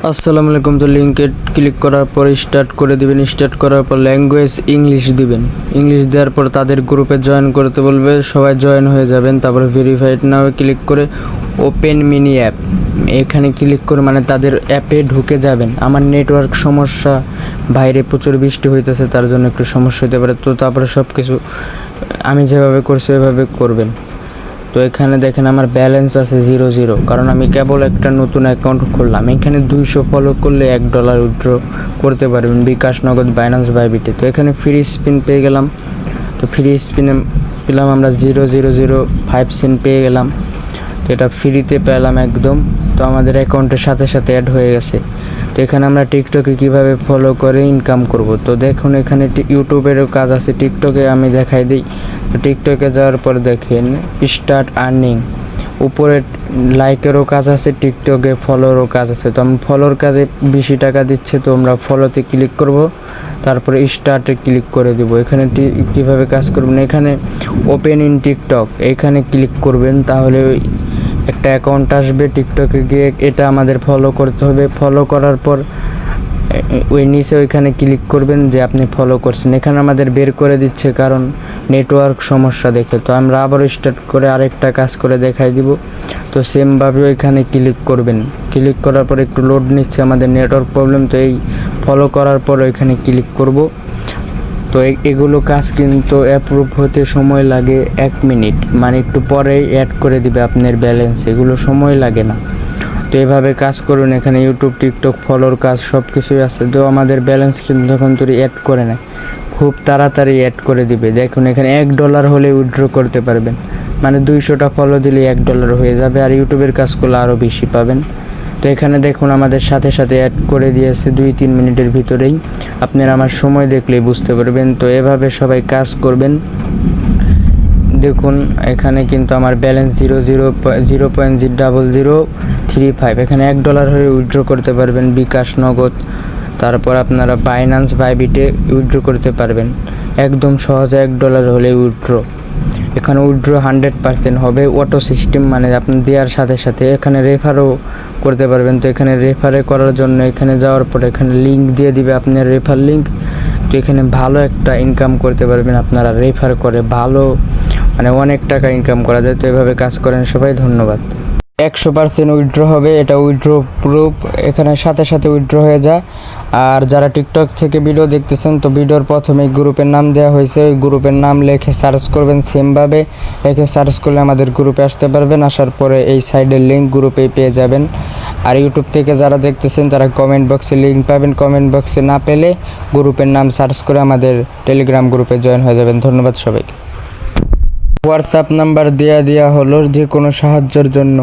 আসসালামু আলাইকুম। তো লিঙ্কে ক্লিক করার পর স্টার্ট করে দিবেন। স্টার্ট করার পর ল্যাঙ্গুয়েজ ইংলিশ দিবেন। ইংলিশ দেওয়ার পর তাদের গ্রুপে জয়েন করতে বলবে, সবাই জয়েন হয়ে যাবেন। তারপর ভেরিফাইড নাও ক্লিক করে ওপেন মিনি অ্যাপ এখানে ক্লিক করে মানে তাদের অ্যাপে ঢুকে যাবেন। আমার নেটওয়ার্ক সমস্যা, বাইরে প্রচুর বৃষ্টি হইতেছে, তার জন্য একটু সমস্যা হতে পারে। তো তারপরে সব কিছু আমি যেভাবে করছি ওইভাবে করবেন। তো এখানে দেখেন আমার ব্যালেন্স আছে 0 কারণ আমি কেবল একটা নতুন অ্যাকাউন্ট খুললাম। এখানে 200 ফলো করলে $1 উইথড্র করতে পারবেন বিকাশ, নগদ, বাইন্যান্স, বাইবিটে। তো এখানে ফ্রি স্পিন পেয়ে গেলাম। তো ফ্রি স্পিনে পেলাম আমরা 0.005 সেন্ট পেয়ে গেলাম। তো এটা ফ্রিতে পেলাম একদম। তো আমাদের অ্যাকাউন্টের সাথে সাথে অ্যাড হয়ে গেছে। তো এখানে আমরা টিকটকে কিভাবে ফলো করে ইনকাম করব। তো দেখুন এখানে ইউটিউবেরও কাজ আছে, টিকটকে আমি দেখাই দিই। তো টিকটকে যাওয়ার পর দেখেন স্টার্ট আর্নিং, উপরে লাইকেরও কাজ আছে, টিকটকে ফলোরও কাজ আছে। তো আমি ফলোর কাজে বেশি টাকা দিচ্ছে, তো আমরা ফলোতে ক্লিক করব, তারপরে স্টার্টে ক্লিক করে দেব। এখানে কীভাবে কাজ করবেন, এখানে ওপেন ইন টিকটক এখানে ক্লিক করবেন, তাহলে একটা অ্যাকাউন্ট আসবে টিকটকে গিয়ে। এটা আমাদের ফলো করতে হবে। ফলো করার পর ওই নিচে ওইখানে ক্লিক করবেন যে আপনি ফলো করছেন। এখানে আমাদের বের করে দিচ্ছে কারণ নেটওয়ার্ক সমস্যা দেখে। তো আমরা আবারও স্টার্ট করে আরেকটা কাজ করে দেখাই দিব। তো সেমভাবে ওইখানে ক্লিক করবেন। ক্লিক করার পর একটু লোড নিচ্ছে, আমাদের নেটওয়ার্ক প্রবলেম। তো এই ফলো করার পর ওইখানে ক্লিক করব। তো এগুলো কাজ কিন্তু অ্যাপ্রুভ হতে সময় লাগে 1 মিনিট, মানে একটু পরেই অ্যাড করে দিবে আপনার ব্যালেন্স, এগুলো সময় লাগে না। তো এভাবে কাজ করুন। এখানে ইউটিউব, টিকটক, ফলোর কাজ সব কিছুই আছে। তো আমাদের ব্যালেন্স কিন্তু তখন তুই অ্যাড করে নেয়, খুব তাড়াতাড়ি অ্যাড করে দিবে। দেখুন এখানে $1 হলে উইথড্র করতে পারবেন, মানে 200টা ফলো দিলে $1 হয়ে যাবে। আর ইউটিউবের কাজ করলে আরও বেশি পাবেন। তো এখানে দেখুন আমাদের সাথে সাথে অ্যাড করে দিয়েছে 2-3 মিনিটের ভিতরেই। আপনারা আমার সময় দেখলেই বুঝতে পারবেন। তো এভাবে সবাই কাজ করবেন। দেখুন এখানে কিন্তু আমার ব্যালেন্স 0.0035, এখানে $1 হয়ে উইথড্র করতে পারবেন বিকাশ, নগদ, তারপর আপনারা বাইন্যান্স, বাইবিটে উইথড্র করতে পারবেন একদম সহজে। $1 হলে উইথড্র। এখানে উইথড্র 100% হবে অটো সিস্টেম, মানে আপনি দেওয়ার সাথে সাথে। এখানে রেফারও করতে পারবেন। তো এখানে রেফারে করার জন্য এখানে যাওয়ার পর এখানে লিঙ্ক দিয়ে দিবে, আপনার রেফার লিঙ্ক। তো এখানে ভালো একটা ইনকাম করতে পারবেন আপনারা রেফার করে, ভালো মানে অনেক টাকা ইনকাম করা যায়। তো এভাবে কাজ করেন সবাই। ধন্যবাদ। 100% উইথড্র হবে, এটা উইথড্র প্রুফ। এখানে সাথে সাথে উইথড্র হয়ে যায়। আর যারা টিকটক থেকে ভিডিও দেখতেছেন, তো ভিডিওর প্রথমে গ্রুপের নাম দেওয়া হয়েছে, ওই গ্রুপের নাম লিখে সার্চ করবেন। সেমভাবে লিখে সার্চ করলে আমাদের গ্রুপে আসতে পারবেন। আসার পরে এই সাইডের লিঙ্ক গ্রুপে পেয়ে যাবেন। আর ইউটিউব থেকে যারা দেখতেছেন তারা কমেন্ট বক্সে লিঙ্ক পাবেন। কমেন্ট বক্সে না পেলে গ্রুপের নাম সার্চ করে আমাদের টেলিগ্রাম গ্রুপে জয়েন হয়ে যাবেন। ধন্যবাদ সবাইকে। হোয়াটসঅ্যাপ নাম্বার দেওয়া হলো যে কোনো সাহায্যের জন্য।